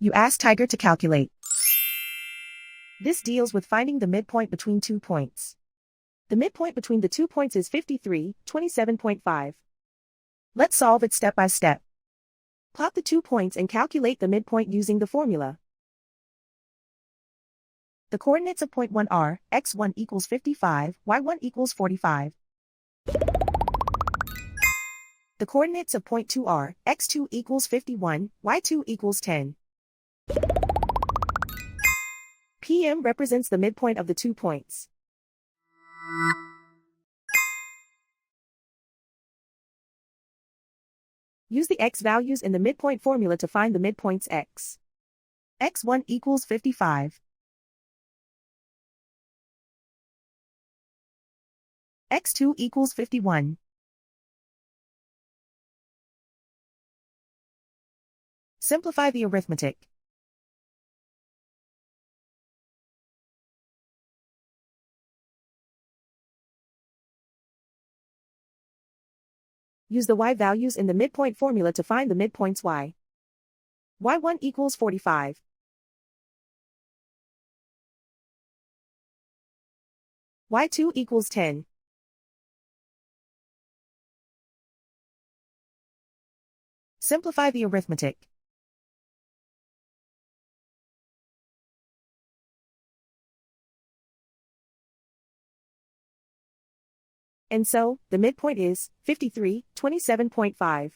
You ask Tiger to calculate. This deals with finding the midpoint between 2 points. The midpoint between the 2 points is 53.27.5. Let's solve it step by step. Plot the 2 points and calculate the midpoint using the formula. The coordinates of point 1 are x1 equals 55, y1 equals 45. The coordinates of point 2 are x2 equals 51, y2 equals 10. PM represents the midpoint of the 2 points. Use the x values in the midpoint formula to find the midpoints x. x1 equals 55. x2 equals 51. Simplify the arithmetic. Use the y values in the midpoint formula to find the midpoints y. y1 equals 45. y2 equals 10. Simplify the arithmetic. And so, the midpoint is 53.27.5.